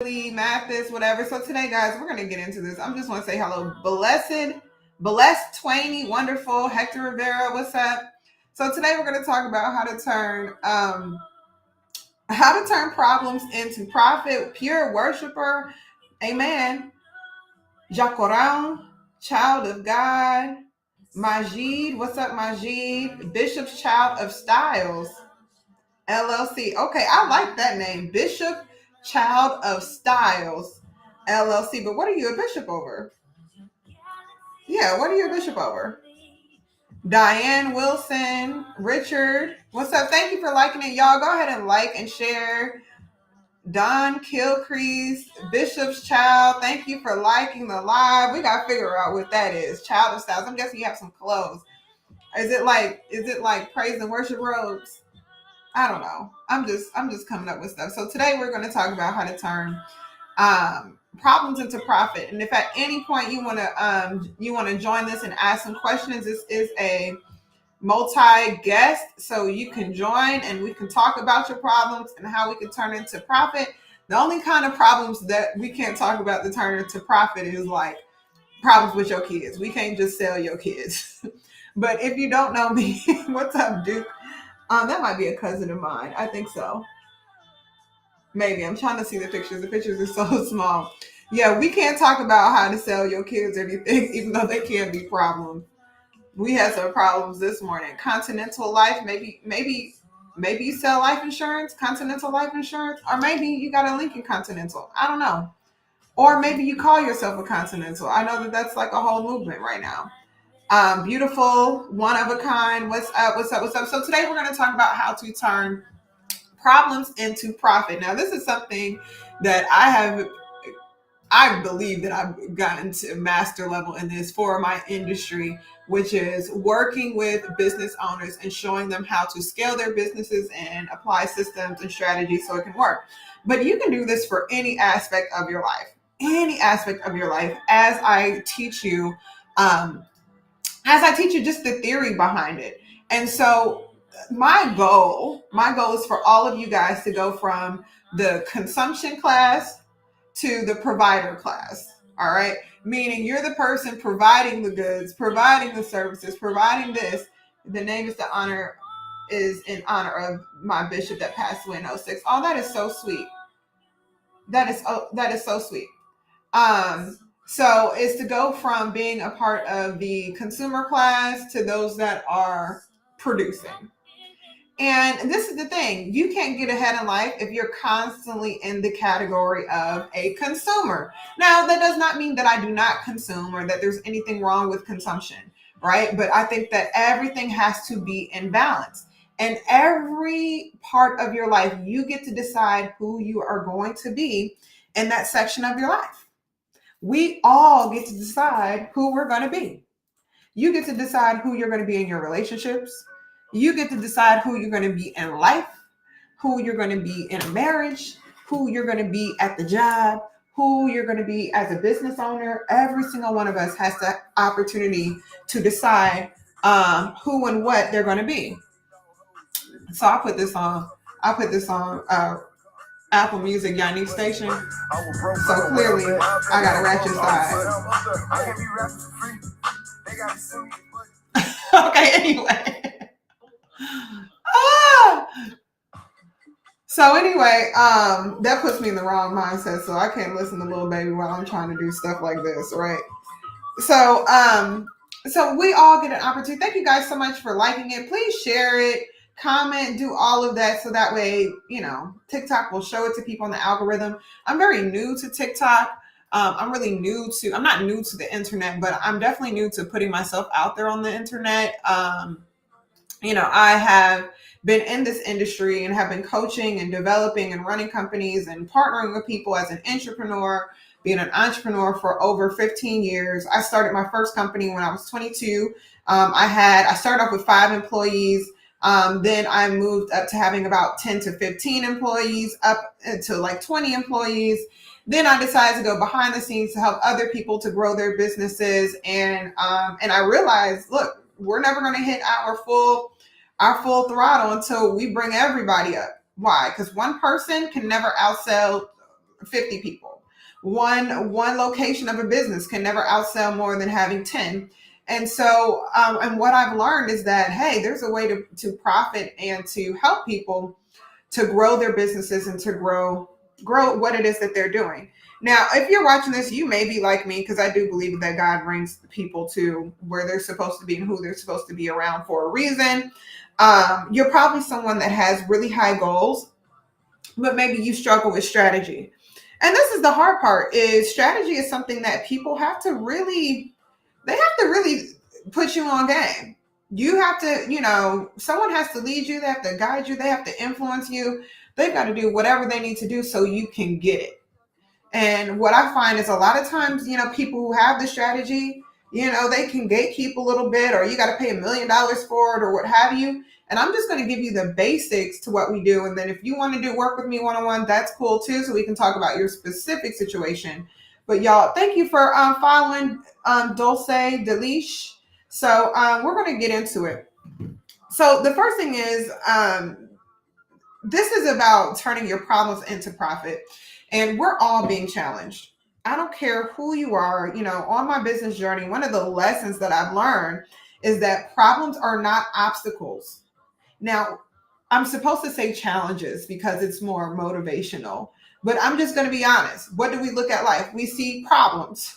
Mathis, whatever. So today, guys, we're gonna get into this. I'm just want to say hello, blessed Twainy, wonderful Hector Rivera. What's up? So today we're gonna talk about how to turn problems into profit. Pure worshiper, amen. Jacoran, child of God. Majid, what's up, Majid? Bishop's Child of Styles, LLC. Okay, I like that name, Bishop Child of Styles, LLC. But what are you a bishop over? Yeah, what are you a bishop over? Diane Wilson, Richard, what's up? Thank you for liking it, y'all. Go ahead and like and share. Don Kilcrease, Bishop's Child, thank you for liking the live. We gotta figure out what that is. Child of Styles. I'm guessing you have some clothes. Is it like praise and worship robes? I don't know. I'm just coming up with stuff. So today we're going to talk about how to turn problems into profit. And if at any point you want to join this and ask some questions, this is a multi-guest, so you can join and we can talk about your problems and how we can turn into profit. The only kind of problems that we can't talk about to turn into profit is like problems with your kids. We can't just sell your kids. But if you don't know me, what's up, Duke? That might be a cousin of mine. I think so. Maybe. I'm trying to see the pictures. The pictures are so small. Yeah, we can't talk about how to sell your kids or anything, even though they can be problems. We had some problems this morning. Continental Life, maybe you sell life insurance, Continental Life Insurance, or maybe you got a Lincoln Continental. I don't know. Or maybe you call yourself a Continental. I know that that's like a whole movement right now. Beautiful, one of a kind. What's up? What's up? What's up? So today we're going to talk about how to turn problems into profit. Now, this is something that I believe that I've gotten to master level in this for my industry, which is working with business owners and showing them how to scale their businesses and apply systems and strategies so it can work. But you can do this for any aspect of your life, as I teach you. Just the theory behind it. And so my goal is for all of you guys to go from the consumption class to the provider class. All right. Meaning you're the person providing the goods, providing the services, providing this. The name is in honor of my bishop that passed away in '06. Oh, that is so sweet. That is so sweet. So it's to go from being a part of the consumer class to those that are producing. And this is the thing, you can't get ahead in life if you're constantly in the category of a consumer. Now, that does not mean that I do not consume or that there's anything wrong with consumption, right? But I think that everything has to be in balance. And every part of your life, you get to decide who you are going to be in that section of your life. We all get to decide who we're going to be. You get to decide who you're going to be in your relationships. You get to decide who you're going to be in life, who you're going to be in a marriage, who you're going to be at the job, who you're going to be as a business owner. Every single one of us has the opportunity to decide who and what they're going to be. So I'll put this on Apple Music Yannick Station. So clearly, I got a ratchet side. Okay, anyway. So anyway, that puts me in the wrong mindset. So I can't listen to Lil Baby while I'm trying to do stuff like this, right? So we all get an opportunity. Thank you guys so much for liking it. Please share it, comment, do all of that so that way, TikTok will show it to people in the algorithm. I'm very new to TikTok. I'm not new to the internet, but I'm definitely new to putting myself out there on the internet. I have been in this industry and have been coaching and developing and running companies and partnering with people as an entrepreneur, being an entrepreneur for over 15 years. I started my first company when I was 22. I started off with 5 employees. Then I moved up to having about 10 to 15 employees, up to like 20 employees. Then I decided to go behind the scenes to help other people to grow their businesses. And I realized, look, we're never going to hit our full throttle until we bring everybody up. Why? Because one person can never outsell 50 people. One location of a business can never outsell more than having 10. And so, and what I've learned is that, hey, there's a way to profit and to help people to grow their businesses and to grow what it is that they're doing. Now, if you're watching this, you may be like me because I do believe that God brings people to where they're supposed to be and who they're supposed to be around for a reason. You're probably someone that has really high goals, but maybe you struggle with strategy. And this is the hard part: is strategy is something that people have to really, they have to really put you on game. You have to, someone has to lead you, they have to guide you, they have to influence you. They've got to do whatever they need to do so you can get it. And what I find is a lot of times, people who have the strategy, they can gatekeep a little bit, or you got to pay $1 million for it, or what have you. And I'm just going to give you the basics to what we do. And then if you want to do work with me one-on-one, that's cool too. So we can talk about your specific situation. But y'all, thank you for following Dulce Delish. So we're going to get into it. So the first thing is, this is about turning your problems into profit. And we're all being challenged. I don't care who you are, on my business journey, one of the lessons that I've learned is that problems are not obstacles. Now, I'm supposed to say challenges because it's more motivational, but I'm just going to be honest. What do we look at life? We see problems.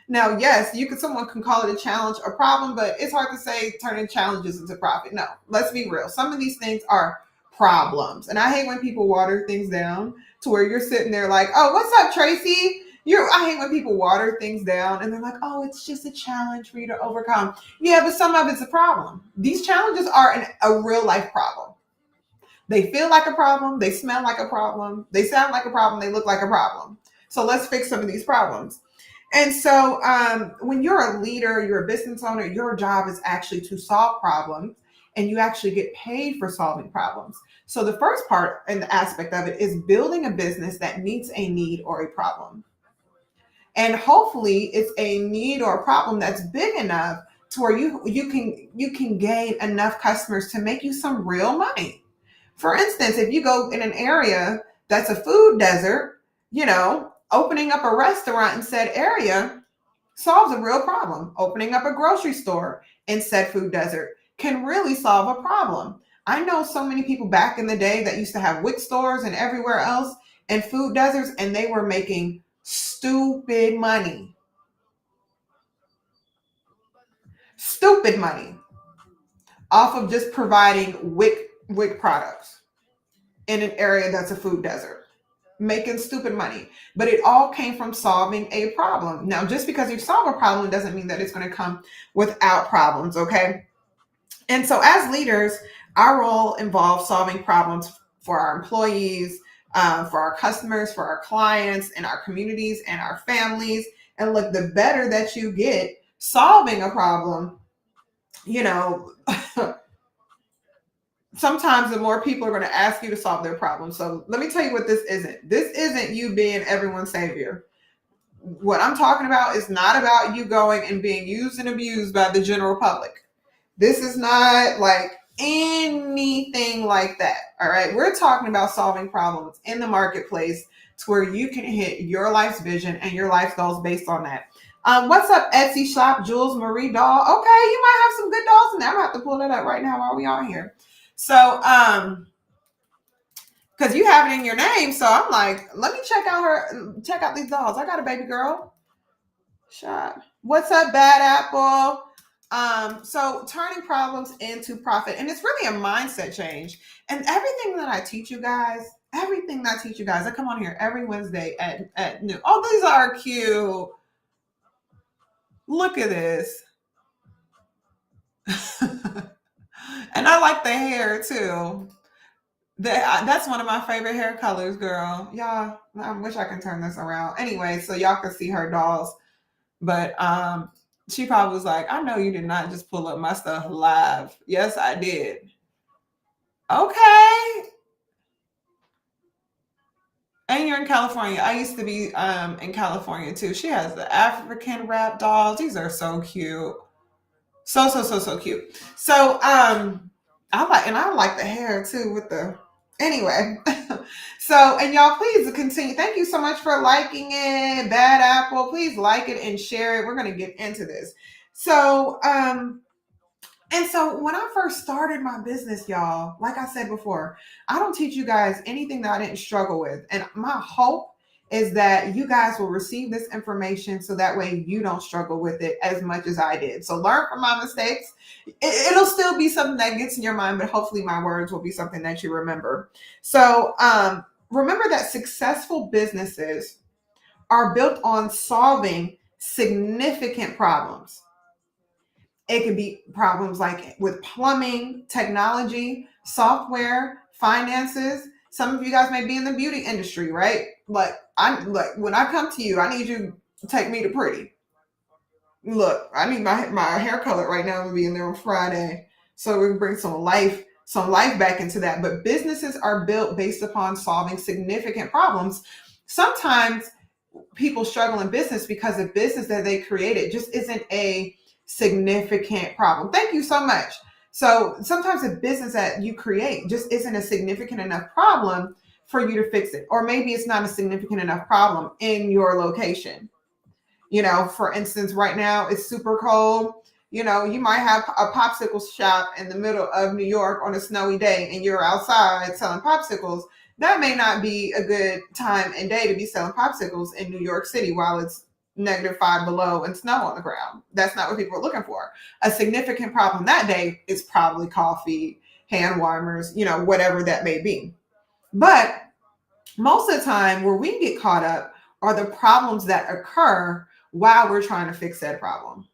Now, yes, someone can call it a challenge or problem, but it's hard to say turning challenges into profit. No, let's be real. Some of these things are problems. And I hate when people water things down to where you're sitting there like, oh, what's up, Tracy? I hate when people water things down and they're like, oh, it's just a challenge for you to overcome. Yeah, but some of it's a problem. These challenges are a real life problem. They feel like a problem. They smell like a problem. They sound like a problem. They look like a problem. So let's fix some of these problems. And so when you're a leader, you're a business owner, your job is actually to solve problems, and you actually get paid for solving problems. So the first part and the aspect of it is building a business that meets a need or a problem. And hopefully it's a need or a problem that's big enough to where you can gain enough customers to make you some real money. For instance, if you go in an area that's a food desert, opening up a restaurant in said area solves a real problem. Opening up a grocery store in said food desert can really solve a problem. I know so many people back in the day that used to have WIC stores and everywhere else and food deserts, and they were making stupid money. Stupid money off of just providing WIC products in an area that's a food desert, making stupid money. But it all came from solving a problem. Now, just because you solve a problem doesn't mean that it's going to come without problems, okay? And so as leaders, our role involves solving problems for our employees, for our customers, for our clients, and our communities and our families. And look, the better that you get solving a problem, sometimes the more people are going to ask you to solve their problem. So let me tell you what this isn't. This isn't you being everyone's savior. What I'm talking about is not about you going and being used and abused by the general public. This is not like anything like that. All right. We're talking about solving problems in the marketplace to where you can hit your life's vision and your life goals based on that. What's up, Etsy shop, Jules Marie doll? Okay, you might have some good dolls in there. I'm gonna have to pull that up right now while we are here. So, because you have it in your name, so I'm like, let me check out these dolls. I got a baby girl shop. What's up, Bad Apple? So turning problems into profit, and it's really a mindset change. And everything that I teach you guys, I come on here every Wednesday at noon. Oh, these are cute. Look at this. And I like the hair too. That's one of my favorite hair colors, girl. Y'all, I wish I can turn this around. Anyway, so y'all can see her dolls. But she probably was like, I know you did not just pull up my stuff live. Yes, I did. Okay. And you're in California. I used to be in California too. She has the African wrap dolls. These are so cute. So cute. So I like the hair too with the Anyway, so, and y'all, please continue. Thank you so much for liking it. Bad Apple, please like it and share it. We're going to get into this. So, and so when I first started my business, y'all, like I said before, I don't teach you guys anything that I didn't struggle with. And my hope is that you guys will receive this information so that way you don't struggle with it as much as I did. So learn from my mistakes. It'll still be something that gets in your mind, but hopefully my words will be something that you remember. So remember that successful businesses are built on solving significant problems. It could be problems like with plumbing, technology, software, finances. Some of you guys may be in the beauty industry, right? Like when I come to you, I need you to take me to Pretty. Look, I need my hair color right now to be in there on Friday, so we can bring some life back into that. But businesses are built based upon solving significant problems. Sometimes people struggle in business because the business that they created just isn't a significant problem. Thank you so much. So sometimes the business that you create just isn't a significant enough problem for you to fix it. Or maybe it's not a significant enough problem in your location. You know, for instance, right now it's super cold. You know, you might have a popsicle shop in the middle of New York on a snowy day and you're outside selling popsicles. That may not be a good time and day to be selling popsicles in New York City while it's -5 below and snow on the ground. That's not what people are looking for. A significant problem that day is probably coffee, hand warmers, you know, whatever that may be. But most of the time, where we get caught up are the problems that occur while we're trying to fix that problem.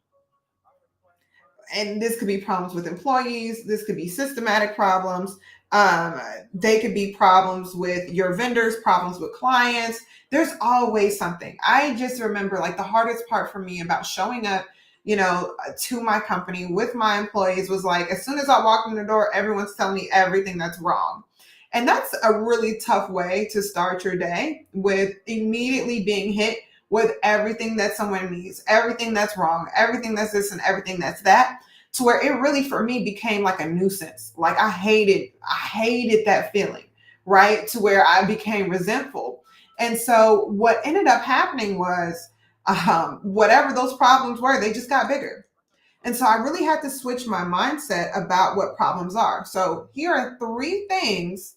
And this could be problems with employees, this could be systematic problems, um, they could be problems with your vendors, problems with clients. There's always something. I just remember like the hardest part for me about showing up, you know, to my company with my employees was like as soon as I walked in the door, everyone's telling me everything that's wrong. And that's a really tough way to start your day, with immediately being hit with everything that someone needs, everything that's wrong, everything that's this and everything that's that, to where it really for me became like a nuisance. Like I hated that feeling, right? To where I became resentful. And so what ended up happening was whatever those problems were, they just got bigger. And so I really had to switch my mindset about what problems are. So here are three things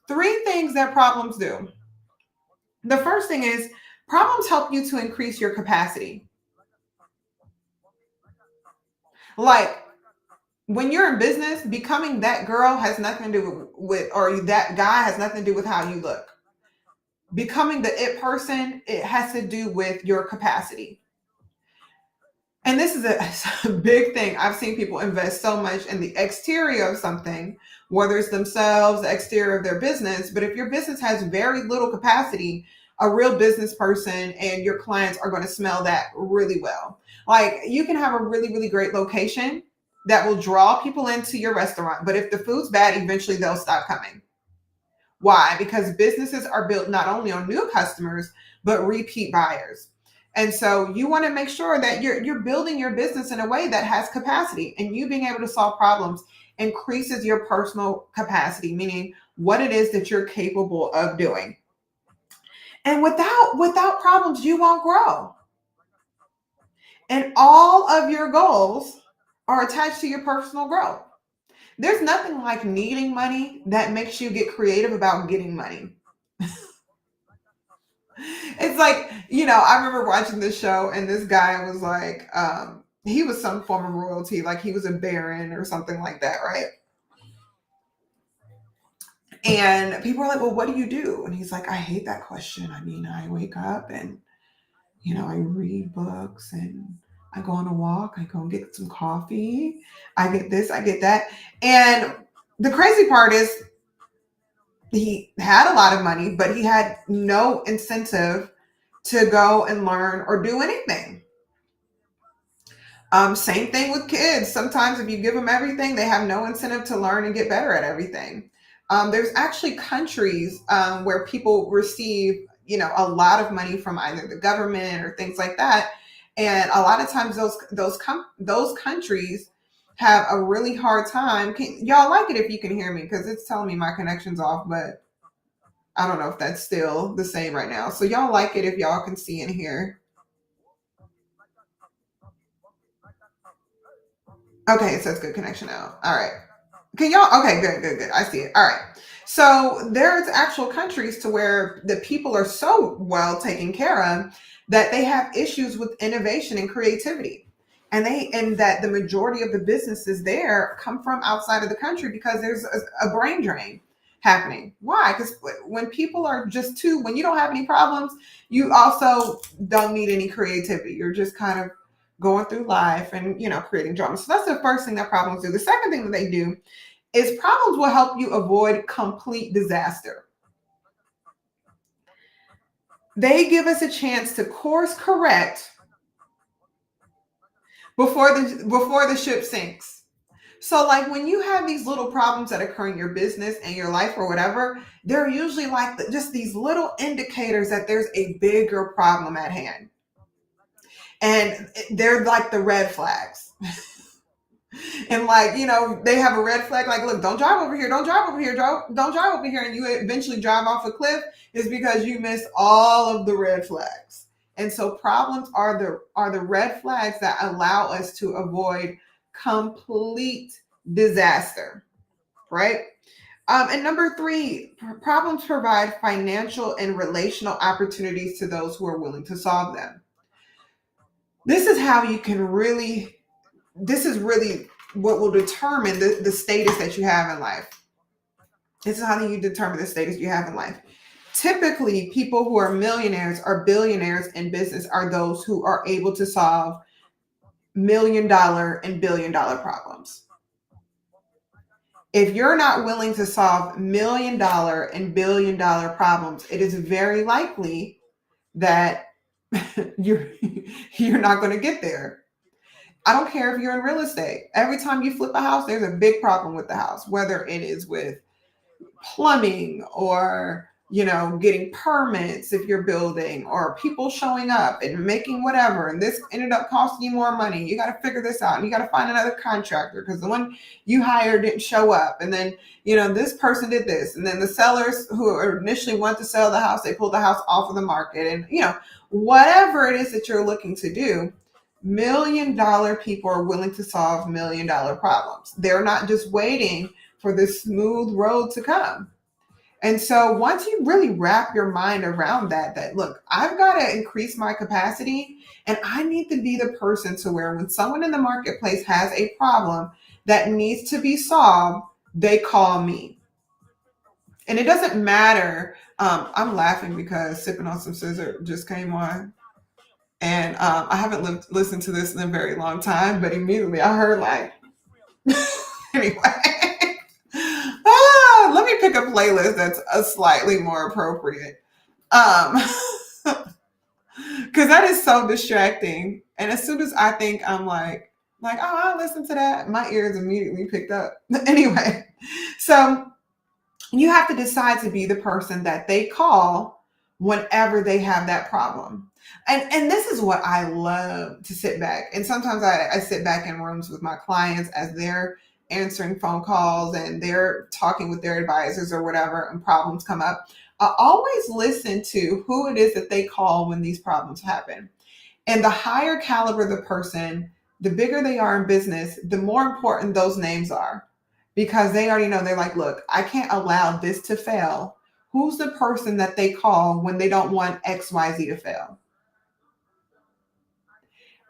that problems do. The first thing is problems help you to increase your capacity. Like when you're in business, becoming that girl has nothing to do with, or that guy has nothing to do with how you look. Becoming the it person, it has to do with your capacity. And this is a big thing. I've seen people invest so much in the exterior of something, whether it's themselves, the exterior of their business. But if your business has very little capacity, a real business person and your clients are going to smell that really well. Like you can have a really, really great location that will draw people into your restaurant. But if the food's bad, eventually they'll stop coming. Why? Because businesses are built not only on new customers, but repeat buyers. And so you want to make sure that you're building your business in a way that has capacity, and you being able to solve problems increases your personal capacity, meaning what it is that you're capable of doing. And without problems, you won't grow. And all of your goals are attached to your personal growth. There's nothing like needing money that makes you get creative about getting money. It's like, you know, I remember watching this show and this guy was like, he was some form of royalty, like he was a baron or something like that, right? And people are like, well, what do you do? And he's like, I hate that question. I mean, I wake up and, you know, I read books and I go on a walk, I go and get some coffee, I get this, I get that. And the crazy part is he had a lot of money, but he had no incentive to go and learn or do anything. Same thing with kids. Sometimes if you give them everything, they have no incentive to learn and get better at everything. There's actually countries where people receive, you know, a lot of money from either the government or things like that, and a lot of times those countries have a really hard time. Y'all like it if you can hear me because it's telling me my connection's off, but I don't know if that's still the same right now. So y'all like it if y'all can see and hear. Okay, it says good connection now. All right. Can y'all? Okay, good, good, good. I see it. All right. So there's actual countries to where the people are so well taken care of that they have issues with innovation and creativity, and that the majority of the businesses there come from outside of the country because there's a brain drain happening. Why? Because when people are just too, when you don't have any problems, you also don't need any creativity. You're just kind of going through life and creating drama. So that's the first thing that problems do. The second thing that they do is problems will help you avoid complete disaster. They give us a chance to course correct before the ship sinks. So like when you have these little problems that occur in your business and your life or whatever, they're usually like just these little indicators that there's a bigger problem at hand. And they're like the red flags. And like, they have a red flag, like, look, don't drive over here, don't drive over here, don't drive over here, and you eventually drive off a cliff, is because you missed all of the red flags. And so problems are the red flags that allow us to avoid complete disaster, right? And number three, problems provide financial and relational opportunities to those who are willing to solve them. This is how you can really, this is really what will determine the status that you have in life. This is how you determine the status you have in life. Typically, people who are millionaires or billionaires in business are those who are able to solve $1,000,000 and $1,000,000,000 problems. If you're not willing to solve $1,000,000 and $1,000,000,000 problems, it is very likely that you're you're not going to get there. I don't care if you're in real estate. Every time you flip a house, there's a big problem with the house, whether it is with plumbing or, getting permits if you're building, or people showing up and making whatever. And this ended up costing you more money. You got to figure this out. And you got to find another contractor because the one you hired didn't show up. And then, this person did this. And then the sellers who initially wanted to sell the house, they pulled the house off of the market. And, whatever it is that you're looking to do, $1,000,000 people are willing to solve $1,000,000 problems. They're not just waiting for this smooth road to come. And so once you really wrap your mind around that look, I've got to increase my capacity, and I need to be the person to where when someone in the marketplace has a problem that needs to be solved, they call me. And it doesn't matter. I'm laughing because Sipping on Some Scissor just came on. And I haven't listened to this in a very long time, but immediately I heard like, anyway. Let me pick a playlist that's a slightly more appropriate. Because that is so distracting. And as soon as I think I'm like, oh, I'll listen to that, my ears immediately picked up. Anyway, so you have to decide to be the person that they call whenever they have that problem. And this is what I love, to sit back. And sometimes I sit back in rooms with my clients as they're answering phone calls and they're talking with their advisors or whatever, and problems come up. I always listen to who it is that they call when these problems happen. And the higher caliber the person, the bigger they are in business, the more important those names are, because they already know. They're like, look, I can't allow this to fail. Who's the person that they call when they don't want XYZ to fail?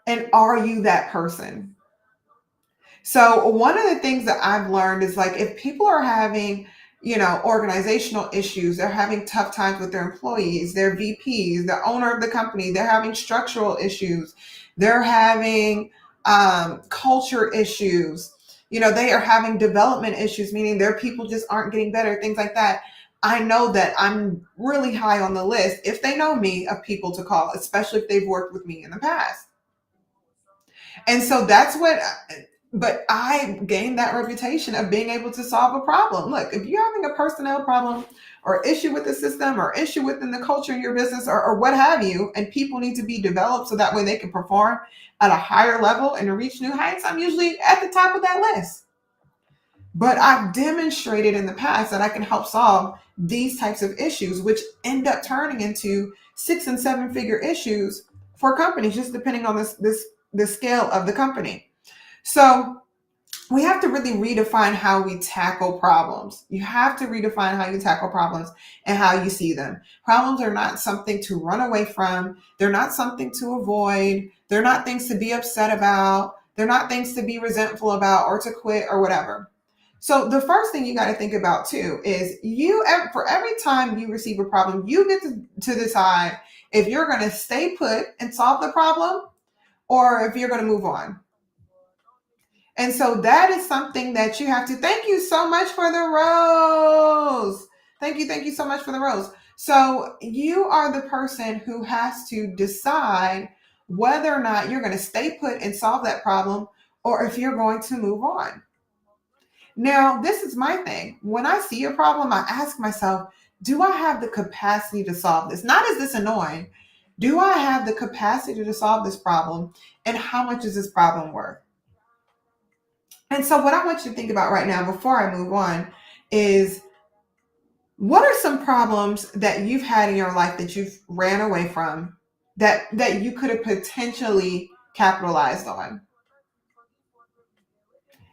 And are you that person? So one of the things that I've learned is like, if people are having, organizational issues, they're having tough times with their employees, their VPs, the owner of the company, they're having structural issues, they're having culture issues, they are having development issues, meaning their people just aren't getting better, things like that. I know that I'm really high on the list, if they know me, of people to call, especially if they've worked with me in the past. And so but I gained that reputation of being able to solve a problem. Look, if you're having a personnel problem or issue with the system or issue within the culture in your business, or what have you, and people need to be developed so that way they can perform at a higher level and to reach new heights, I'm usually at the top of that list. But I've demonstrated in the past that I can help solve these types of issues, which end up turning into 6 and 7 figure issues for companies, just depending on the scale of the company. So we have to really redefine how we tackle problems. You have to redefine how you tackle problems and how you see them. Problems are not something to run away from. They're not something to avoid. They're not things to be upset about. They're not things to be resentful about or to quit or whatever. So the first thing you got to think about too is for every time you receive a problem, you get to decide if you're going to stay put and solve the problem or if you're going to move on. And so that is something that you have to. Thank you so much for the rose. Thank you so much for the rose. So you are the person who has to decide whether or not you're going to stay put and solve that problem or if you're going to move on. Now, this is my thing. When I see a problem, I ask myself, do I have the capacity to solve this? Not is this annoying? Do I have the capacity to solve this problem? And how much is this problem worth? And so what I want you to think about right now before I move on is, what are some problems that you've had in your life that you've ran away from that you could have potentially capitalized on?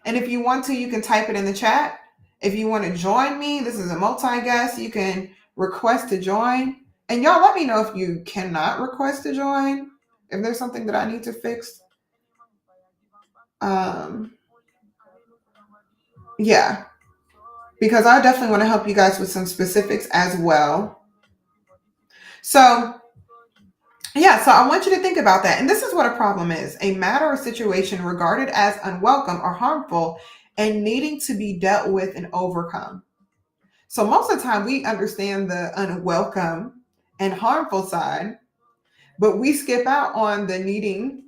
And if you want to, you can type it in the chat. If you want to join me, this is a multi-guest. You can request to join. And y'all let me know if you cannot request to join, if there's something that I need to fix. Yeah, because I definitely want to help you guys with some specifics as well. So yeah, so I want you to think about that. And this is what a problem is: a matter or situation regarded as unwelcome or harmful and needing to be dealt with and overcome. So most of the time we understand the unwelcome and harmful side, but we skip out on the needing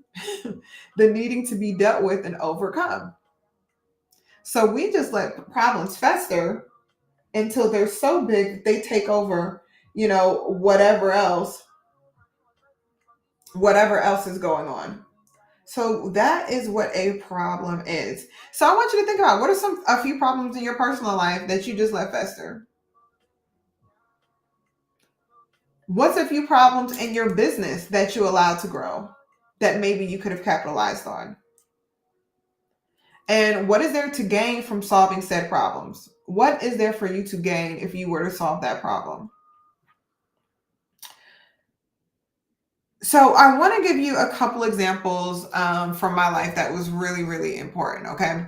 the needing to be dealt with and overcome. So we just let problems fester until they're so big that they take over, whatever else is going on. So that is what a problem is. So I want you to think about, what are a few problems in your personal life that you just let fester? What's a few problems in your business that you allowed to grow that maybe you could have capitalized on? And what is there to gain from solving said problems? What is there for you to gain if you were to solve that problem? So I want to give you a couple examples from my life that was really, really important. Okay.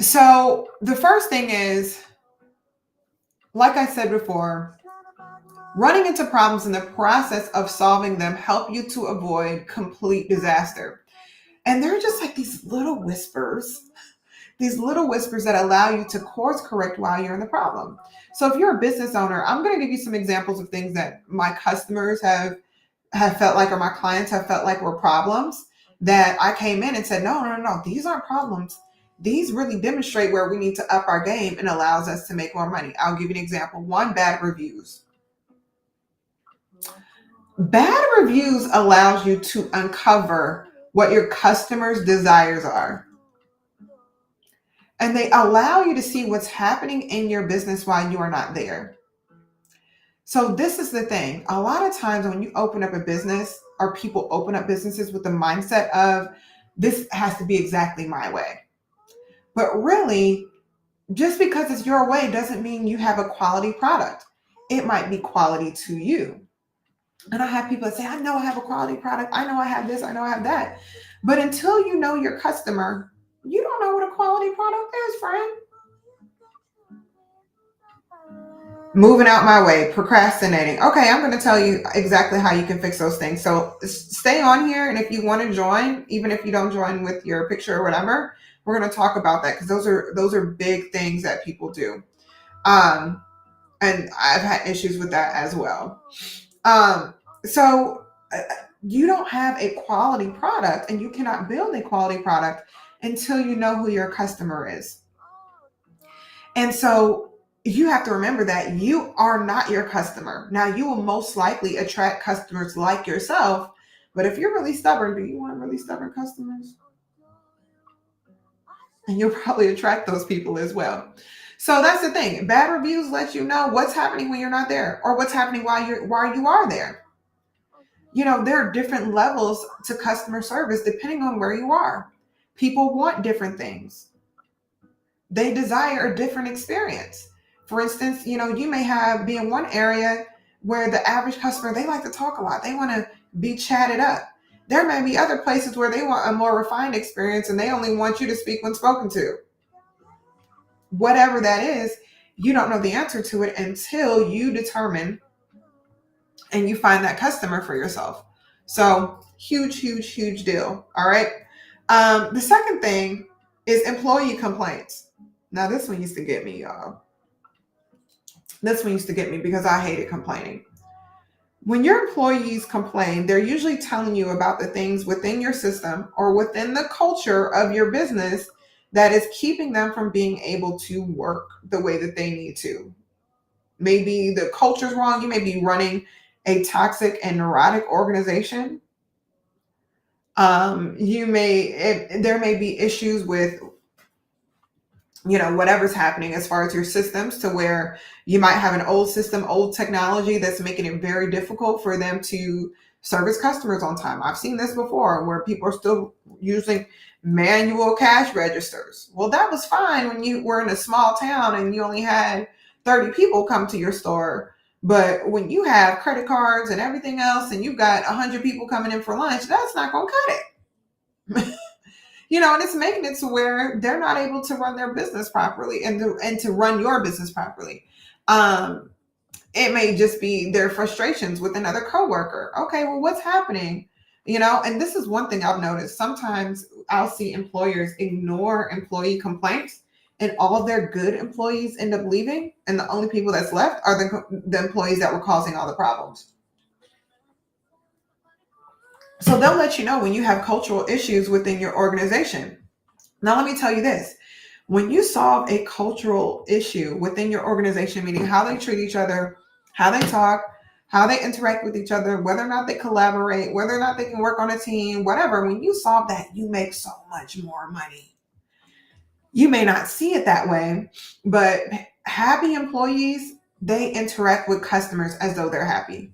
So the first thing is, like I said before, running into problems in the process of solving them help you to avoid complete disaster. And they're just like these little whispers that allow you to course correct while you're in the problem. So if you're a business owner, I'm going to give you some examples of things that my customers have felt like, or my clients have felt like were problems, that I came in and said, no, these aren't problems. These really demonstrate where we need to up our game and allows us to make more money. I'll give you an example. One, bad reviews. Bad reviews allows you to uncover what your customers' desires are. And they allow you to see what's happening in your business while you are not there. So this is the thing. A lot of times when you open up a business, or people open up businesses with the mindset of, this has to be exactly my way. But really, just because it's your way doesn't mean you have a quality product. It might be quality to you. And I have people that say, I know I have a quality product. I know I have this. I know I have that. But until you know your customer, you don't know what a quality product is, friend. Moving out my way, procrastinating. Okay, I'm going to tell you exactly how you can fix those things. So stay on here. And if you want to join, even if you don't join with your picture or whatever, we're going to talk about that, because those are big things that people do. And I've had issues with that as well. So you don't have a quality product, and you cannot build a quality product until you know who your customer is. And so you have to remember that you are not your customer. Now, you will most likely attract customers like yourself, but if you're really stubborn, do you want really stubborn customers? And you'll probably attract those people as well. So that's the thing. Bad reviews let you know what's happening when you're not there, or what's happening while you are there. There are different levels to customer service depending on where you are. People want different things. They desire a different experience. For instance, you may be in one area where the average customer, they like to talk a lot. They want to be chatted up. There may be other places where they want a more refined experience and they only want you to speak when spoken to. Whatever that is, you don't know the answer to it until you determine and you find that customer for yourself. So huge, huge, huge deal. All right. The second thing is employee complaints. Now, this one used to get me, y'all. This one used to get me because I hated complaining. When your employees complain, they're usually telling you about the things within your system or within the culture of your business that is keeping them from being able to work the way that they need to. Maybe the culture's wrong. You may be running a toxic and neurotic organization. There may be issues with whatever's happening as far as your systems, to where you might have an old system, old technology that's making it very difficult for them to service customers on time. I've seen this before where people are still using manual cash registers. Well, that was fine when you were in a small town and you only had 30 people come to your store. But when you have credit cards and everything else and you've got 100 people coming in for lunch, that's not going to cut it. And it's making it to where they're not able to run their business properly and to run your business properly. It may just be their frustrations with another coworker. Okay, well, what's happening? And this is one thing I've noticed. Sometimes I'll see employers ignore employee complaints and all of their good employees end up leaving. And the only people that's left are the employees that were causing all the problems. So they'll let you know when you have cultural issues within your organization. Now, let me tell you this. When you solve a cultural issue within your organization, meaning how they treat each other, how they talk, how they interact with each other, whether or not they collaborate, whether or not they can work on a team, whatever, when you solve that, you make so much more money. You may not see it that way, but happy employees, they interact with customers as though they're happy.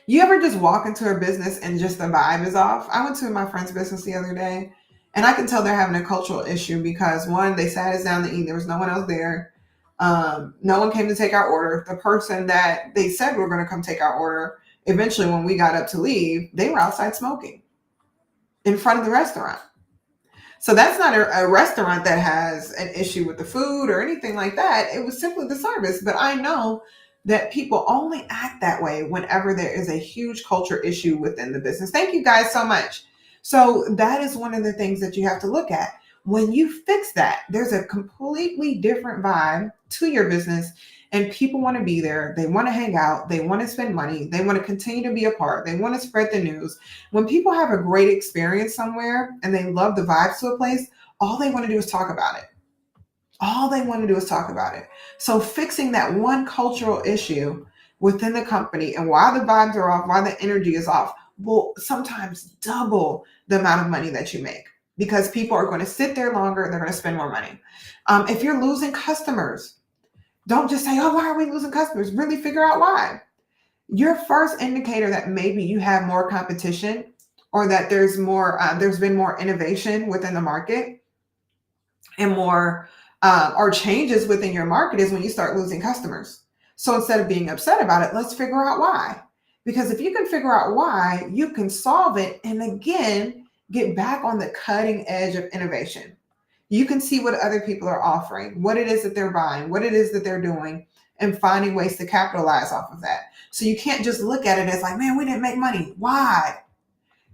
You ever just walk into a business and just the vibe is off? I went to my friend's business the other day and I can tell they're having a cultural issue because, one, they sat us down to eat. There was no one else there. No one came to take our order. The person that they said were going to come take our order, eventually when we got up to leave, they were outside smoking in front of the restaurant. So that's not a restaurant that has an issue with the food or anything like that. It was simply the service. But I know that people only act that way whenever there is a huge culture issue within the business. Thank you guys so much. So that is one of the things that you have to look at. When you fix that, there's a completely different vibe to your business and people want to be there. They want to hang out. They want to spend money. They want to continue to be a part. They want to spread the news. When people have a great experience somewhere and they love the vibes to a place, all they want to do is talk about it. All they want to do is talk about it. So fixing that one cultural issue within the company and why the vibes are off, why the energy is off, will sometimes double the amount of money that you make because people are going to sit there longer and they're going to spend more money. If you're losing customers, don't just say, oh, why are we losing customers? Really figure out why. Your first indicator that maybe you have more competition or that there's been more innovation within the market and more or changes within your market is when you start losing customers. So instead of being upset about it, let's figure out why. Because if you can figure out why, you can solve it and again, get back on the cutting edge of innovation. You can see what other people are offering, what it is that they're buying, what it is that they're doing, and finding ways to capitalize off of that. So you can't just look at it as like, man, we didn't make money. Why?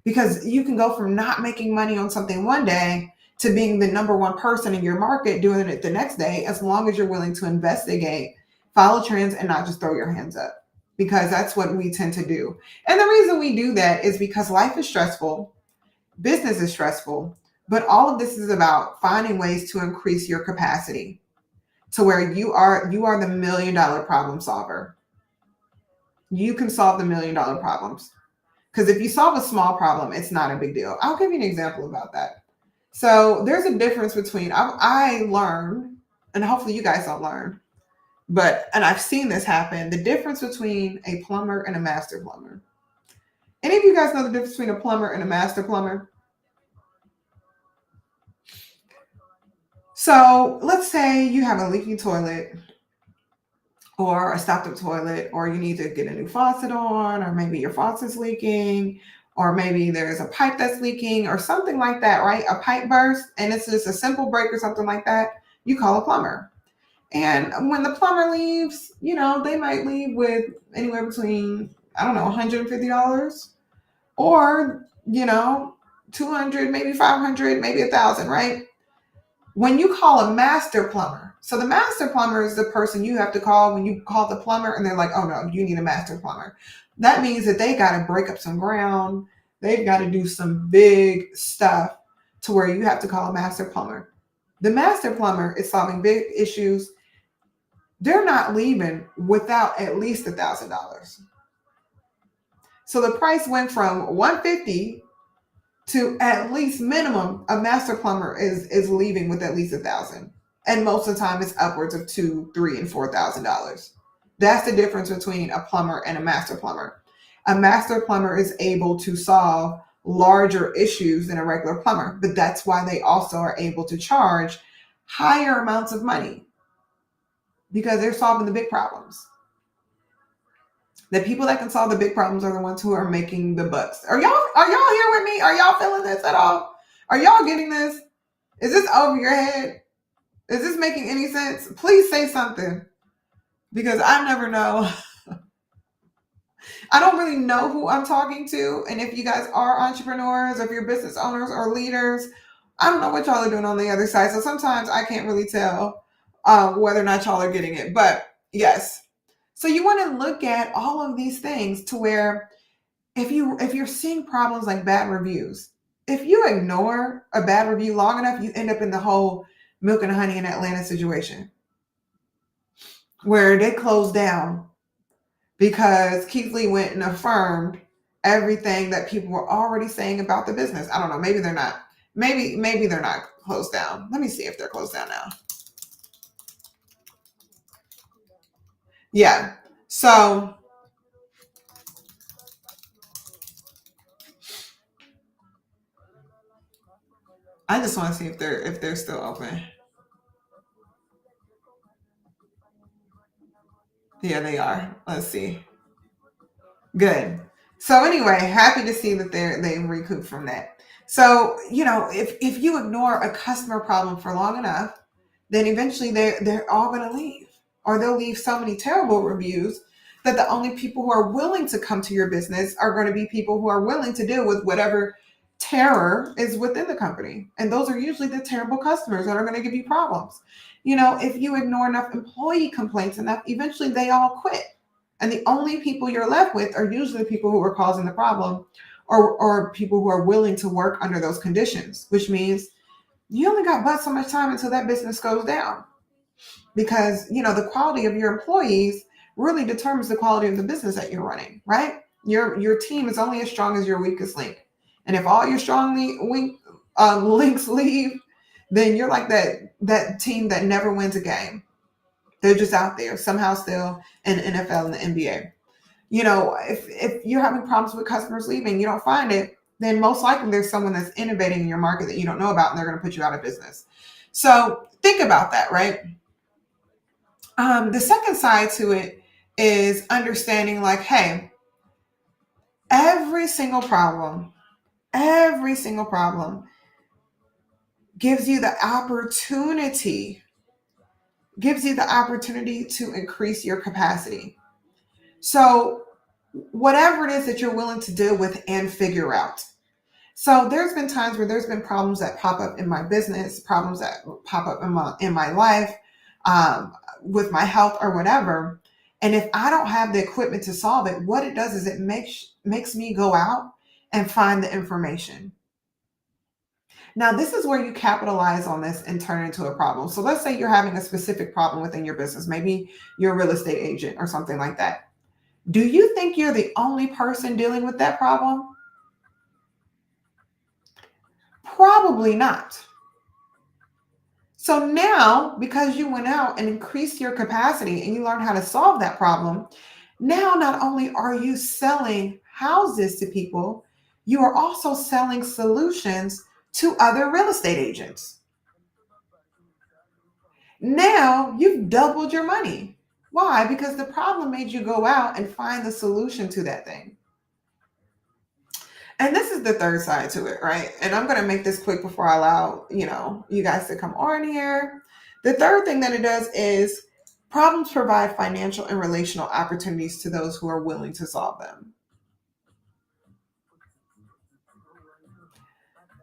Because you can go from not making money on something one day to being the number one person in your market doing it the next day, as long as you're willing to investigate, follow trends, and not just throw your hands up, because that's what we tend to do. And the reason we do that is because life is stressful, business is stressful, but all of this is about finding ways to increase your capacity. to where you are the $1 million problem solver. You can solve the $1 million problems. Because if you solve a small problem, it's not a big deal. I'll give you an example about that. So there's a difference between I learned, and hopefully you guys don't learn, and I've seen this happen. The difference between a plumber and a master plumber. Any of you guys know the difference between a plumber and a master plumber? So let's say you have a leaking toilet or a stopped up toilet, or you need to get a new faucet on, or maybe your faucet's leaking, or maybe there's a pipe that's leaking, or something like that, right? A pipe burst, and it's just a simple break or something like that. You call a plumber. And when the plumber leaves, they might leave with anywhere between, I don't know, $150 or, 200, maybe 500, maybe 1,000, right? When you call a master plumber, so the master plumber is the person you have to call when you call the plumber and they're like, oh no, you need a master plumber. That means that they got to break up some ground. They've got to do some big stuff to where you have to call a master plumber. The master plumber is solving big issues. They're not leaving without at least $1,000. So the price went from $150 to at least minimum. A master plumber is leaving with at least $1,000, and most of the time it's upwards of $2,000, $3,000, and $4,000. That's the difference between a plumber and a master plumber. A master plumber is able to solve larger issues than a regular plumber, but that's why they also are able to charge higher amounts of money, because they're solving the big problems. The people that can solve the big problems are the ones who are making the bucks. Are y'all here with me? Are y'all feeling this at all? Are y'all getting this? Is this over your head? Is this making any sense? Please say something, because I never know. I don't really know who I'm talking to. And if you guys are entrepreneurs, or if you're business owners or leaders, I don't know what y'all are doing on the other side. So sometimes I can't really tell whether or not y'all are getting it. But yes. So you want to look at all of these things to where if you're seeing problems like bad reviews, if you ignore a bad review long enough, you end up in the whole Milk and Honey in Atlanta situation where they closed down because Keith Lee went and affirmed everything that people were already saying about the business. I don't know. Maybe they're not. Maybe they're not closed down. Let me see if they're closed down now. Yeah. So I just want to see if they're still open. Yeah, they are. Let's see. Good. So anyway, happy to see that they recouped from that. So, if you ignore a customer problem for long enough, then eventually they're all going to leave, or they'll leave so many terrible reviews that the only people who are willing to come to your business are going to be people who are willing to deal with whatever terror is within the company. And those are usually the terrible customers that are going to give you problems. If you ignore enough employee complaints enough, eventually they all quit. And the only people you're left with are usually the people who are causing the problem, or people who are willing to work under those conditions, which means you only got but so much time until that business goes down. Because, the quality of your employees really determines the quality of the business that you're running, right? Your team is only as strong as your weakest link. And if all your links leave, then you're like that team that never wins a game. They're just out there somehow still in the NFL and the NBA. If you're having problems with customers leaving, you don't find it, then most likely there's someone that's innovating in your market that you don't know about, and they're going to put you out of business. So think about that, right? The second side to it is understanding, like, hey, every single problem gives you the opportunity to increase your capacity. So whatever it is that you're willing to deal with and figure out. So there's been times where there's been problems that pop up in my business, problems that pop up in my life, with my health or whatever. And if I don't have the equipment to solve it, what it does is it makes me go out and find the information. Now, this is where you capitalize on this and turn it into a problem. So let's say you're having a specific problem within your business. Maybe you're a real estate agent or something like that. Do you think you're the only person dealing with that problem? Probably not. So now, because you went out and increased your capacity and you learned how to solve that problem, now not only are you selling houses to people, you are also selling solutions to other real estate agents. Now you've doubled your money. Why? Because the problem made you go out and find the solution to that thing. And this is the third side to it, right? And I'm going to make this quick before I allow, you guys to come on here. The third thing that it does is problems provide financial and relational opportunities to those who are willing to solve them.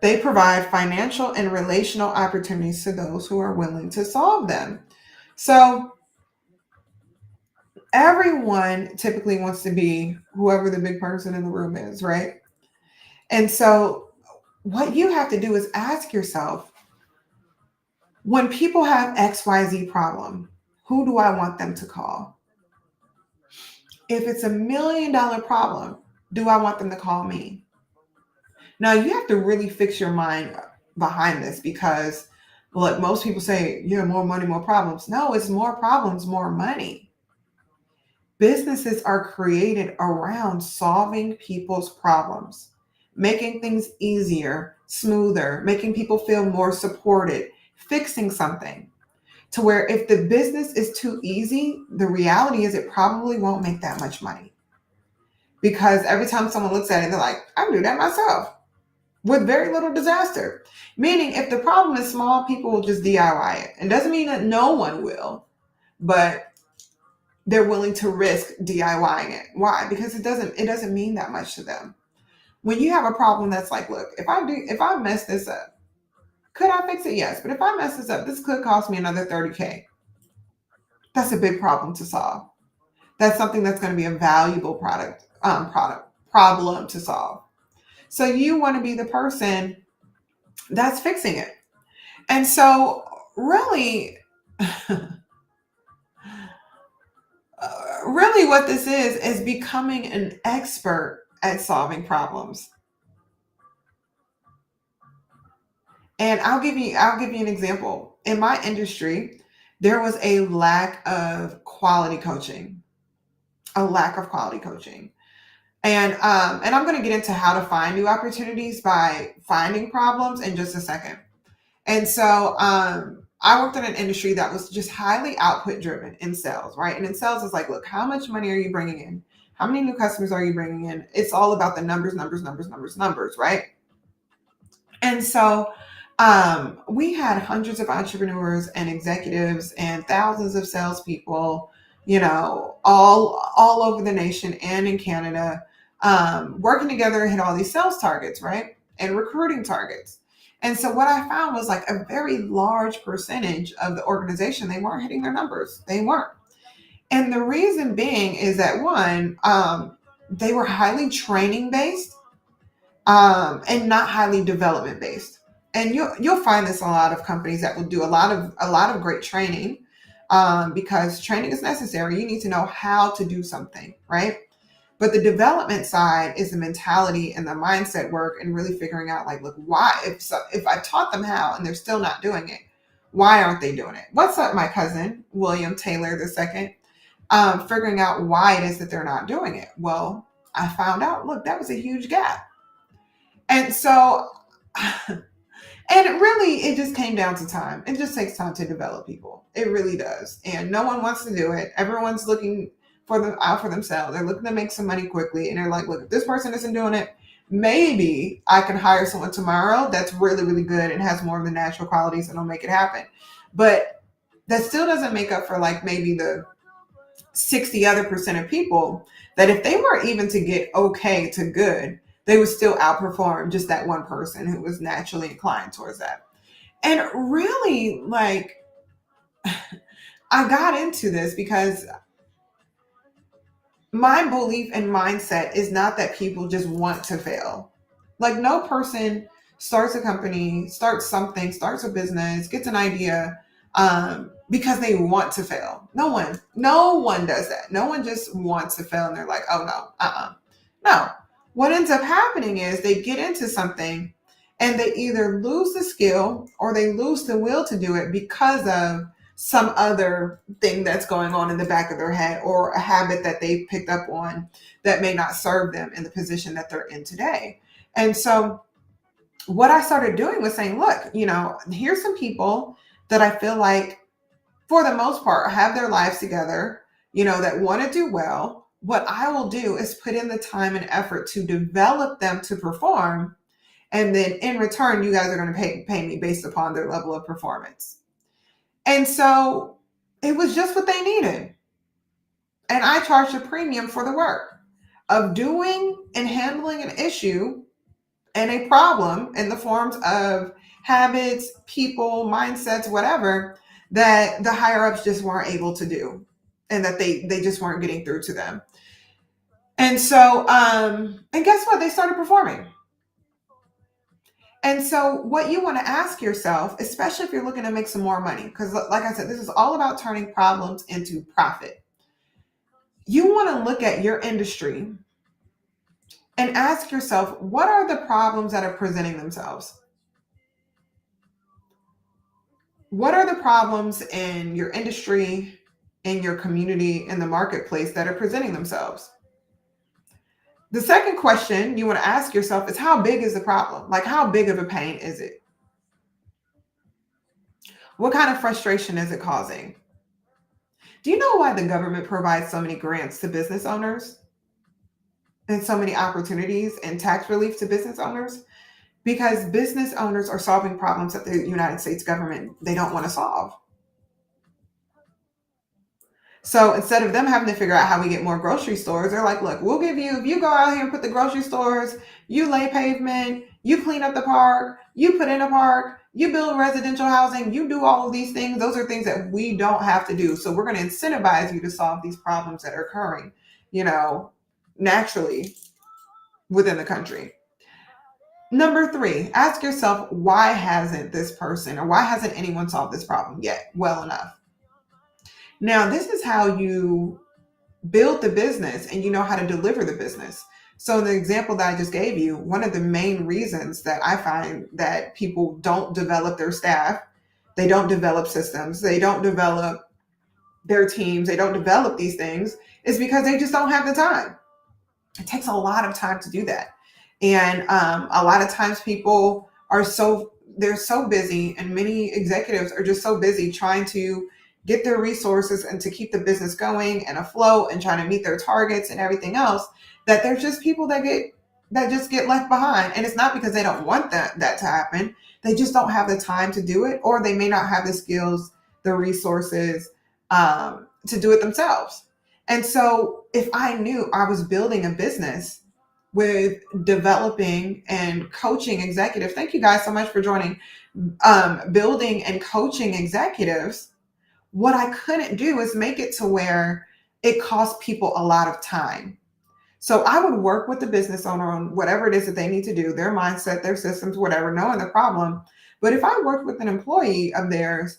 They provide financial and relational opportunities to those who are willing to solve them. So everyone typically wants to be whoever the big person in the room is, right? And so what you have to do is ask yourself, when people have XYZ problem, who do I want them to call? If it's $1 million problem, do I want them to call me? Now you have to really fix your mind behind this because, look, most people say, yeah, more money, more problems. No, it's more problems, more money. Businesses are created around solving people's problems, making things easier, smoother, making people feel more supported, fixing something to where if the business is too easy, the reality is it probably won't make that much money. Because every time someone looks at it, they're like, I can do that myself with very little disaster. Meaning, if the problem is small, people will just DIY it. It doesn't mean that no one will, but they're willing to risk DIYing it. Why? Because it doesn't mean that much to them. When you have a problem that's like, look, if I mess this up, could I fix it? Yes. But if I mess this up, this could cost me another 30K. That's a big problem to solve. That's something that's going to be a valuable problem to solve. So you want to be the person that's fixing it. And so really, really what this is becoming an expert at solving problems. And I'll give you an example. In my industry, there was a lack of quality coaching, a lack of quality coaching. And I'm going to get into how to find new opportunities by finding problems in just a second. And so I worked in an industry that was just highly output driven in sales, right? And in sales, it's like, look, how much money are you bringing in? How many new customers are you bringing in? It's all about the numbers, numbers, numbers, numbers, numbers, right? And so we had hundreds of entrepreneurs and executives and thousands of salespeople, all over the nation and in Canada, working together to hit all these sales targets, right? And recruiting targets. And so what I found was like a very large percentage of the organization, they weren't hitting their numbers. They weren't. And the reason being is that one, they were highly training based and not highly development based. And you'll find this in a lot of companies that will do a lot of great training, because training is necessary. You need to know how to do something, right? But the development side is the mentality and the mindset work, and really figuring out like, look, why if I taught them how and they're still not doing it, why aren't they doing it? What's up, my cousin William Taylor II? Figuring out why it is that they're not doing it. Well, I found out, look, that was a huge gap. And so, and it just came down to time. It just takes time to develop people. It really does. And no one wants to do it. Everyone's looking for them out for themselves. They're looking to make some money quickly. And they're like, look, if this person isn't doing it, maybe I can hire someone tomorrow that's really, really good and has more of the natural qualities and will make it happen. But that still doesn't make up for like maybe the 60 other percent of people that if they were even to get okay to good, they would still outperform just that one person who was naturally inclined towards that. And really, like, I got into this because my belief and mindset is not that people just want to fail. Like, no person starts a company, starts something, starts a business, gets an idea, because they want to fail. No one does that. No one just wants to fail and they're like, oh no, no. What ends up happening is they get into something and they either lose the skill or they lose the will to do it because of some other thing that's going on in the back of their head, or a habit that they picked up on that may not serve them in the position that they're in today. And so what I started doing was saying, look, here's some people that I feel like, for the most part, have their lives together, that want to do well. What I will do is put in the time and effort to develop them to perform. And then in return, you guys are going to pay me based upon their level of performance. And so it was just what they needed. And I charged a premium for the work of doing and handling an issue and a problem in the forms of habits, people, mindsets, whatever, that the higher ups just weren't able to do, and that they just weren't getting through to them. And so, and guess what? They started performing. And so, what you want to ask yourself, especially if you're looking to make some more money, because like I said, this is all about turning problems into profit. You want to look at your industry and ask yourself, what are the problems that are presenting themselves? What are the problems in your industry, in your community, in the marketplace that are presenting themselves? The second question you want to ask yourself is, how big is the problem? Like, how big of a pain is it? What kind of frustration is it causing? Do you know why the government provides so many grants to business owners and so many opportunities and tax relief to business owners? Because business owners are solving problems that the United States government, they don't want to solve. So instead of them having to figure out how we get more grocery stores, they're like, look, we'll give you, if you go out here and put the grocery stores, you lay pavement, you clean up the park, you put in a park, you build residential housing, you do all of these things. Those are things that we don't have to do. So we're going to incentivize you to solve these problems that are occurring, naturally within the country. Number 3, ask yourself, why hasn't this person, or why hasn't anyone solved this problem yet well enough? Now, this is how you build the business and you know how to deliver the business. So in the example that I just gave you, one of the main reasons that I find that people don't develop their staff, they don't develop systems, they don't develop their teams, they don't develop these things, is because they just don't have the time. It takes a lot of time to do that. And a lot of times people they're so busy, and many executives are just so busy trying to get their resources and to keep the business going and afloat and trying to meet their targets and everything else, that there's just people that just get left behind. And it's not because they don't want that to happen. They just don't have the time to do it, or they may not have the skills, the resources, to do it themselves. And so if I knew I was building a business with developing and coaching executives, thank you guys so much for joining, building and coaching executives, what I couldn't do is make it to where it costs people a lot of time. So I would work with the business owner on whatever it is that they need to do, their mindset, their systems, whatever, knowing the problem. But if I worked with an employee of theirs,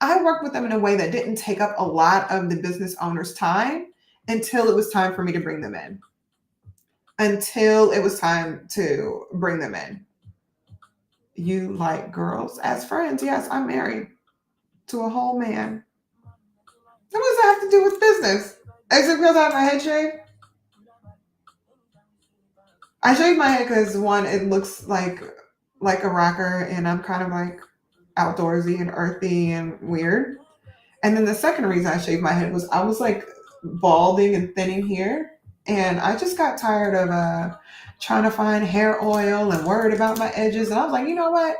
I worked with them in a way that didn't take up a lot of the business owner's time until it was time for me to bring them in. Until it was time to bring them in. You like girls as friends? Yes, I'm married to a whole man. What does that have to do with business? Except because I have my head shaved. I shaved my head because, one, it looks like a rocker, and I'm kind of like outdoorsy and earthy and weird. And then the second reason I shaved my head was I was like balding and thinning here, and I just got tired of trying to find hair oil and worried about my edges. And I was like, you know what?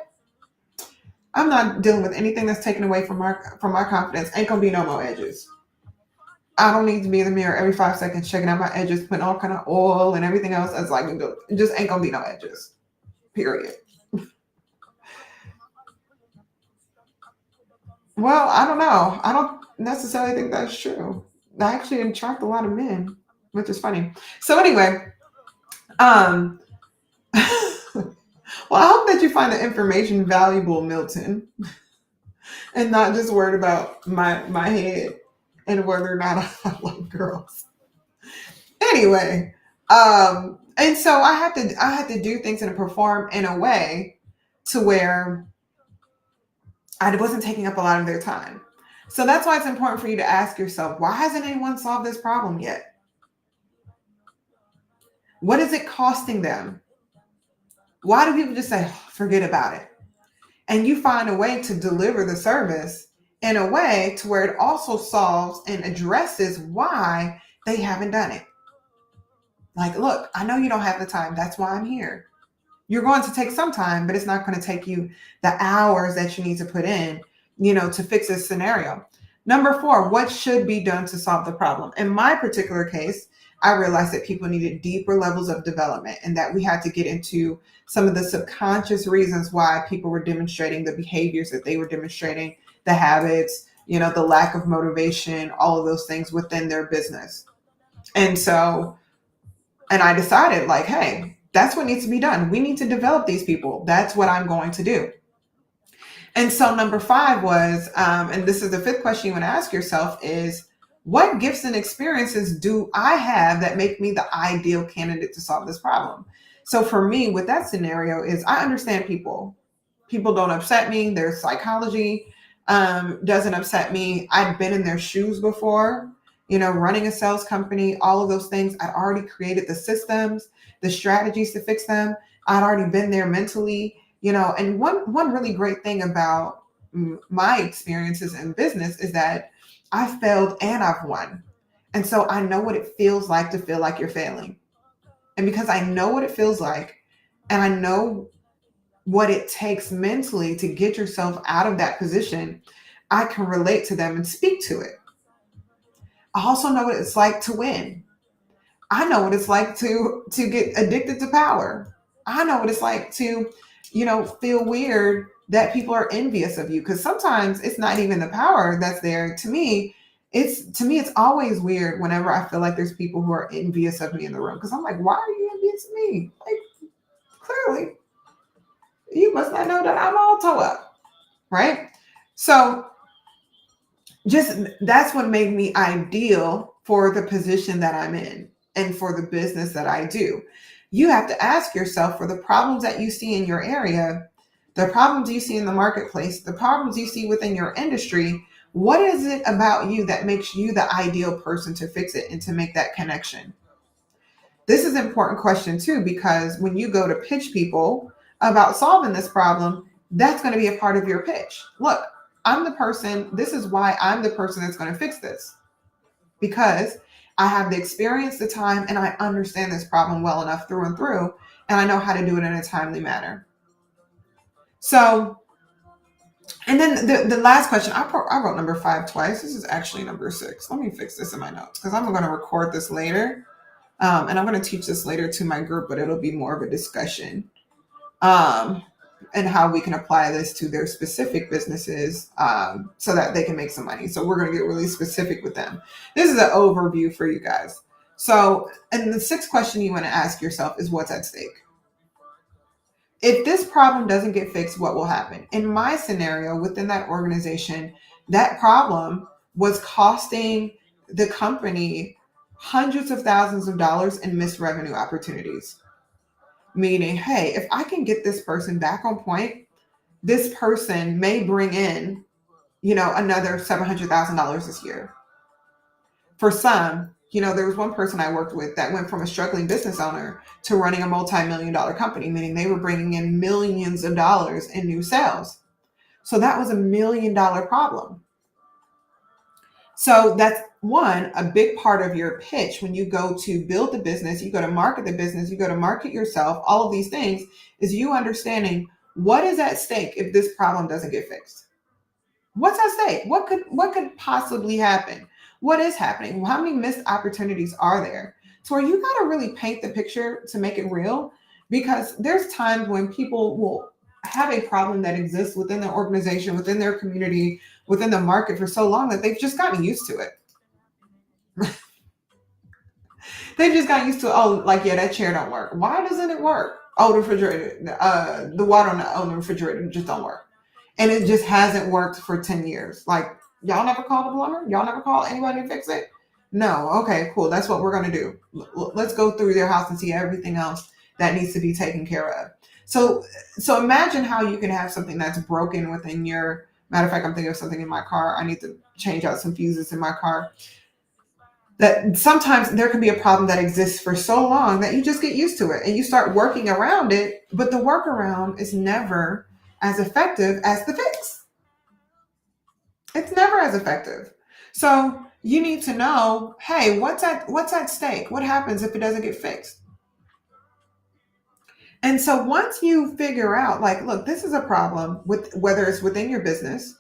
I'm not dealing with anything that's taken away from my confidence. Ain't gonna be no more edges. I don't need to be in the mirror every 5 seconds checking out my edges, putting all kind of oil and everything else. It's like, it just ain't gonna be no edges. Period. Well, I don't know. I don't necessarily think that's true. I actually attract a lot of men, which is funny. So anyway, um, Well, I hope that you find the information valuable, Milton, and not just worried about my head and whether or not I love girls. Anyway, and so I had to do things and perform in a way to where I wasn't taking up a lot of their time. So that's why it's important for you to ask yourself, why hasn't anyone solved this problem yet? What is it costing them? Why do people just say, "Oh, forget about it?" And you find a way to deliver the service in a way to where it also solves and addresses why they haven't done it. Like, look, I know you don't have the time. That's why I'm here. You're going to take some time, but it's not going to take you the hours that you need to put in, to fix this scenario. Number four, what should be done to solve the problem? In my particular case, I realized that people needed deeper levels of development and that we had to get into some of the subconscious reasons why people were demonstrating the behaviors that they were demonstrating, the habits, the lack of motivation, all of those things within their business. And so, and I decided, like, hey, that's what needs to be done. We need to develop these people. That's what I'm going to do. And so number five was, and this is the fifth question you want to ask yourself is, what gifts and experiences do I have that make me the ideal candidate to solve this problem? So for me, with that scenario is I understand people. People don't upset me. Their psychology doesn't upset me. I've been in their shoes before, running a sales company, all of those things. I'd already created the systems, the strategies to fix them. I'd already been there mentally, and one really great thing about my experiences in business is that I've failed and I've won. And so I know what it feels like to feel like you're failing. And because I know what it feels like and I know what it takes mentally to get yourself out of that position, I can relate to them and speak to it. I also know what it's like to win. I know what it's like to get addicted to power. I know what it's like to, feel weird that people are envious of you, because sometimes it's not even the power that's there. To me it's always weird whenever I feel like there's people who are envious of me in the room, because I'm like, why are you envious of me? Like, clearly you must not know that I'm all toe up, right? So just that's what made me ideal for the position that I'm in and for the business that I do. You have to ask yourself, for the problems that you see in your area, the problems you see in the marketplace, the problems you see within your industry, what is it about you that makes you the ideal person to fix it and to make that connection? This is an important question too, because when you go to pitch people about solving this problem, that's going to be a part of your pitch. Look, I'm the person, this is why I'm the person that's going to fix this, because I have the experience, the time, and I understand this problem well enough through and through, and I know how to do it in a timely manner. So, and then the last question, I wrote number five twice. This is actually number six. Let me fix this in my notes because I'm going to record this later. And I'm going to teach this later to my group, but it'll be more of a discussion and how we can apply this to their specific businesses so that they can make some money. So we're going to get really specific with them. This is an overview for you guys. So, and the sixth question you want to ask yourself is, what's at stake? If this problem doesn't get fixed, what will happen? In my scenario, within that organization, that problem was costing the company hundreds of thousands of dollars in missed revenue opportunities. Meaning, hey, if I can get this person back on point, this person may bring in, another $700,000 this year. For some, there was one person I worked with that went from a struggling business owner to running a multi-million-dollar company, meaning they were bringing in millions of dollars in new sales. So that was $1 million problem. So that's one, a big part of your pitch when you go to build the business, you go to market the business, you go to market yourself, all of these things, is you understanding what is at stake if this problem doesn't get fixed. What's at stake? What could possibly happen? What is happening? How many missed opportunities are there? So where you got to really paint the picture to make it real, because there's times when people will have a problem that exists within their organization, within their community, within the market for so long that they've just gotten used to it. They've just gotten used to, oh, like, yeah, that chair don't work. Why doesn't it work? oh, the refrigerator, the water on the refrigerator just don't work. And it just hasn't worked for 10 years. Like, y'all never call the plumber? Y'all never call anybody to fix it? No. Okay, cool. That's what we're going to do. Let's go through their house and see everything else that needs to be taken care of. So imagine how you can have something that's broken within your, matter of fact, I'm thinking of something in my car. I need to change out some fuses in my car. That sometimes there can be a problem that exists for so long that you just get used to it and you start working around it, but the workaround is never as effective as the fix. It's never as effective. So you need to know, hey, what's at stake? What happens if it doesn't get fixed? And so once you figure out, like, look, this is a problem with whether it's within your business,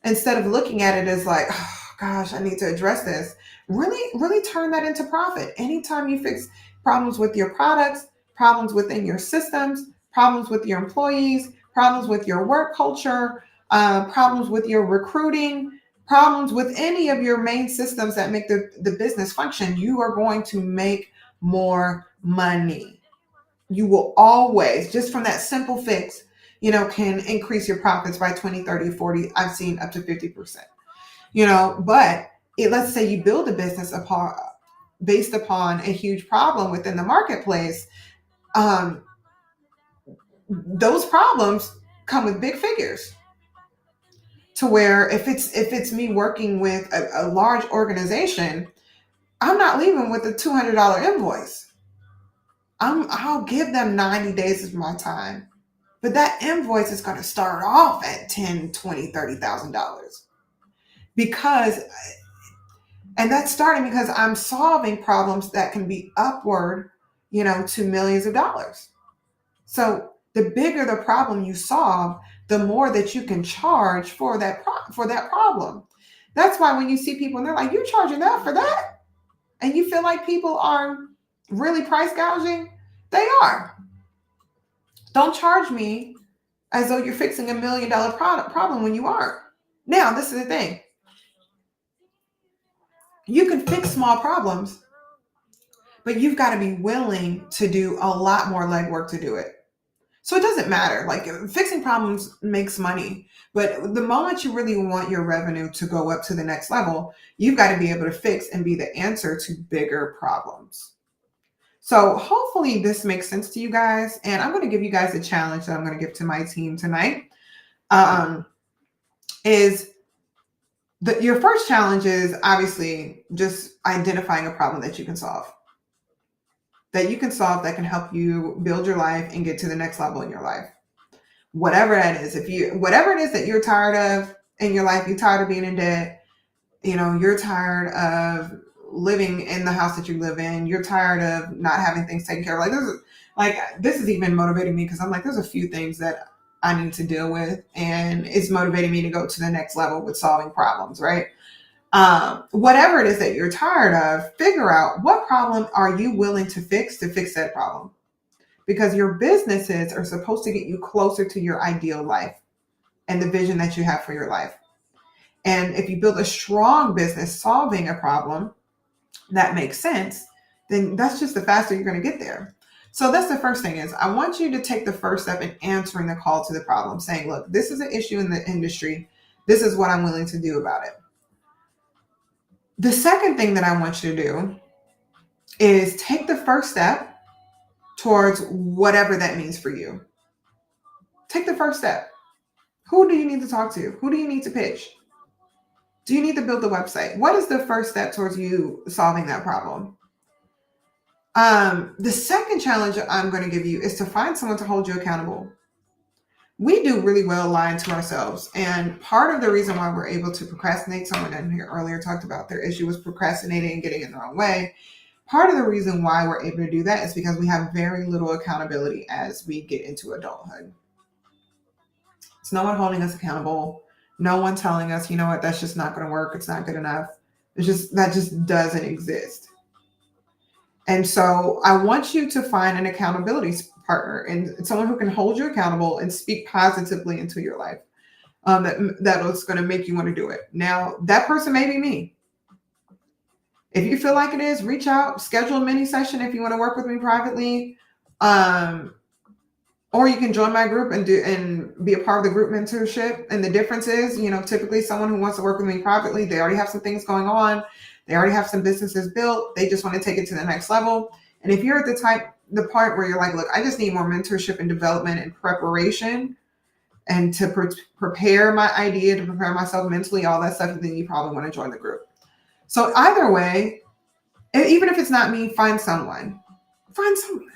instead of looking at it as like, oh gosh, I need to address this, really turn that into profit. Anytime you fix problems with your products, problems within your systems, problems with your employees, problems with your work culture, problems with your recruiting, problems with any of your main systems that make the business function, you are going to make more money. You will always, just from that simple fix, can increase your profits by 20, 30, 40. I've seen up to 50%, but let's say you build a business based upon a huge problem within the marketplace. Those problems come with big figures, to where if it's me working with a large organization, I'm not leaving with a $200 invoice. I'll give them 90 days of my time. But that invoice is going to start off at $10,000, $20,000, $30,000 because, and that's starting because I'm solving problems that can be upward, to millions of dollars. So the bigger the problem you solve, the more that you can charge for that problem. That's why when you see people and they're like, "You're charging that for that," and you feel like people are really price gouging, they are. Don't charge me as though you're fixing $1 million problem when you aren't. Now, this is the thing. You can fix small problems, but you've got to be willing to do a lot more legwork to do it. So it doesn't matter. Like, fixing problems makes money, but the moment you really want your revenue to go up to the next level, you've got to be able to fix and be the answer to bigger problems. So hopefully this makes sense to you guys. And I'm going to give you guys a challenge that I'm going to give to my team tonight. Your first challenge is obviously just identifying a problem that you can solve. That can help you build your life and get to the next level in your life. Whatever that is, whatever it is that you're tired of in your life, you're tired of being in debt, you're tired of living in the house that you live in, you're tired of not having things taken care of. This is even motivating me because I'm like, there's a few things that I need to deal with, and it's motivating me to go to the next level with solving problems, right? Whatever it is that you're tired of, figure out what problem are you willing to fix that problem. Because your businesses are supposed to get you closer to your ideal life and the vision that you have for your life. And if you build a strong business solving a problem that makes sense, then that's just the faster you're going to get there. So that's the first thing is I want you to take the first step in answering the call to the problem, saying, look, this is an issue in the industry. This is what I'm willing to do about it. The second thing that I want you to do is take the first step towards whatever that means for you. Take the first step. Who do you need to talk to? Who do you need to pitch? Do you need to build a website? What is the first step towards you solving that problem? The second challenge I'm going to give you is to find someone to hold you accountable. We do really well lying to ourselves. And part of the reason why we're able to procrastinate, someone in here earlier talked about their issue was procrastinating and getting in the wrong way. Part of the reason why we're able to do that is because we have very little accountability as we get into adulthood. It's no one holding us accountable. No one telling us, you know what, that's just not going to work. It's not good enough. That just doesn't exist. And so I want you to find an accountability partner and someone who can hold you accountable and speak positively into your life. That's going to make you want to do it. Now, that person may be me. If you feel like it is, reach out, schedule a mini session if you want to work with me privately. Or you can join my group and be a part of the group mentorship. And the difference is, typically someone who wants to work with me privately, they already have some things going on. They already have some businesses built. They just want to take it to the next level. And if you're at the part where you're like, look, I just need more mentorship and development and preparation and to prepare my idea, to prepare myself mentally, all that stuff, then you probably want to join the group. So either way, even if it's not me, find someone. Find someone.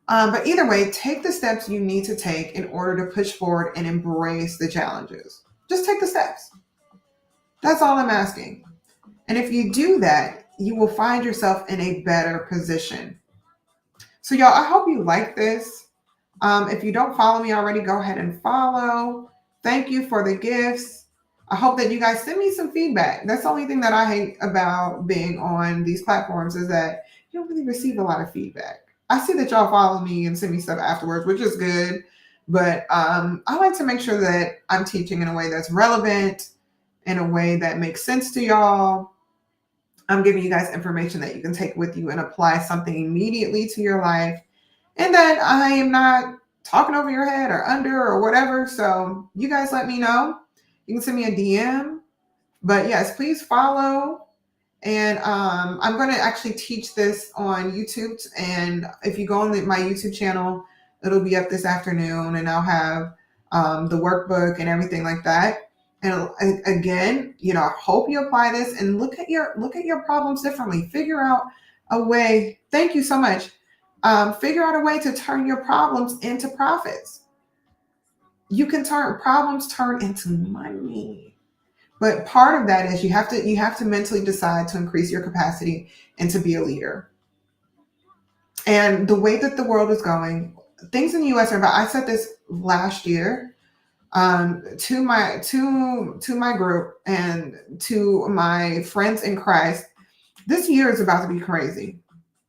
But either way, take the steps you need to take in order to push forward and embrace the challenges. Just take the steps. That's all I'm asking. And if you do that, you will find yourself in a better position. So, y'all, I hope you like this. If you don't follow me already, go ahead and follow. Thank you for the gifts. I hope that you guys send me some feedback. That's the only thing that I hate about being on these platforms is that you don't really receive a lot of feedback. I see that y'all follow me and send me stuff afterwards, which is good. But I like to make sure that I'm teaching in a way that's relevant, in a way that makes sense to y'all. I'm giving you guys information that you can take with you and apply something immediately to your life. And that I am not talking over your head or under or whatever. So you guys let me know. You can send me a DM. But yes, please follow. And I'm going to actually teach this on YouTube. And if you go on my YouTube channel, it'll be up this afternoon. And I'll have the workbook and everything like that. And again, I hope you apply this and look at your problems differently. Figure out a way. Thank you so much. Figure out a way to turn your problems into profits. You can turn into money. But part of that is you have to mentally decide to increase your capacity and to be a leader. And the way that the world is going, things in the US are about, I said this last year to my group and to my friends in Christ. This year is about to be crazy.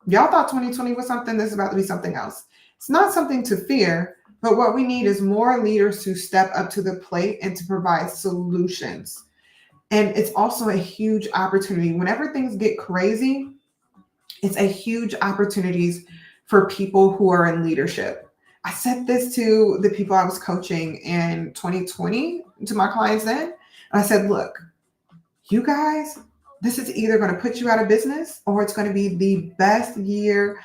Y'all thought 2020 was something, this is about to be something else. It's not something to fear, but what we need is more leaders to step up to the plate and to provide solutions. And it's also a huge opportunity. Whenever things get crazy, it's a huge opportunities for people who are in leadership. I said this to the people I was coaching in 2020, to my clients then. And I said, look, you guys, this is either going to put you out of business or it's going to be the best year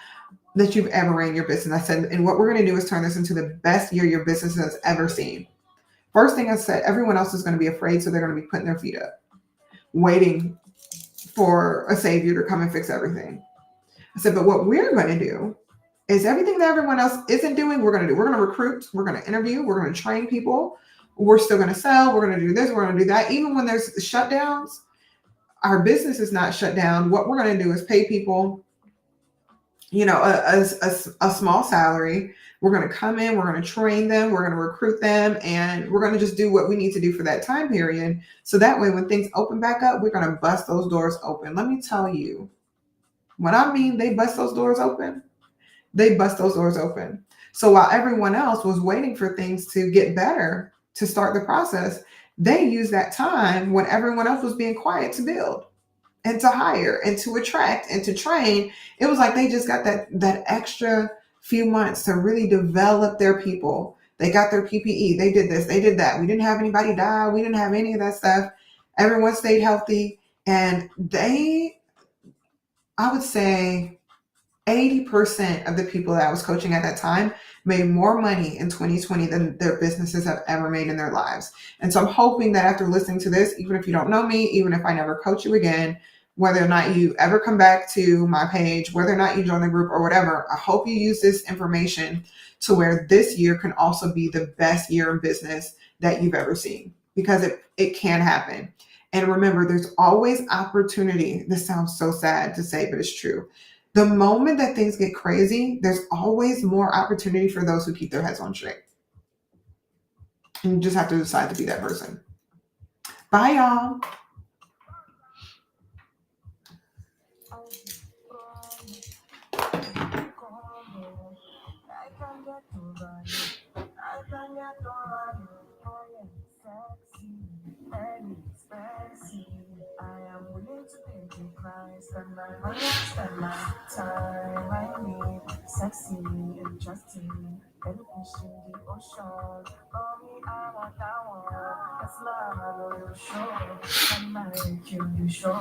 that you've ever ran your business. I said, and what we're going to do is turn this into the best year your business has ever seen. First thing I said, everyone else is going to be afraid, so they're going to be putting their feet up, waiting for a savior to come and fix everything. I said, but what we're going to do is everything that everyone else isn't doing, we're going to do. We're going to recruit, we're going to interview, we're going to train people. We're still going to sell, we're going to do this, we're going to do that. Even when there's shutdowns, our business is not shut down. What we're going to do is pay people, a small salary. We're going to come in, we're going to train them, we're going to recruit them, and we're going to just do what we need to do for that time period. So that way, when things open back up, we're going to bust those doors open. Let me tell you, when I mean they bust those doors open, they bust those doors open. So while everyone else was waiting for things to get better to start the process, they used that time when everyone else was being quiet to build and to hire and to attract and to train. It was like they just got that extra few months to really develop their people. They got their PPE. They did this. They did that. We didn't have anybody die. We didn't have any of that stuff. Everyone stayed healthy. And I would say 80% of the people that I was coaching at that time made more money in 2020 than their businesses have ever made in their lives. And so I'm hoping that after listening to this, even if you don't know me, even if I never coach you again, whether or not you ever come back to my page, whether or not you join the group or whatever, I hope you use this information to where this year can also be the best year in business that you've ever seen, because it can happen. And remember, there's always opportunity. This sounds so sad to say, but it's true. The moment that things get crazy, there's always more opportunity for those who keep their heads on straight. And you just have to decide to be that person. Bye, y'all. I am willing to pay the price, and I understand my time I need. Sexy, interesting, and fish in the ocean. Oh, me, I want that one. That's love, I know you sure. I might kill you, sure.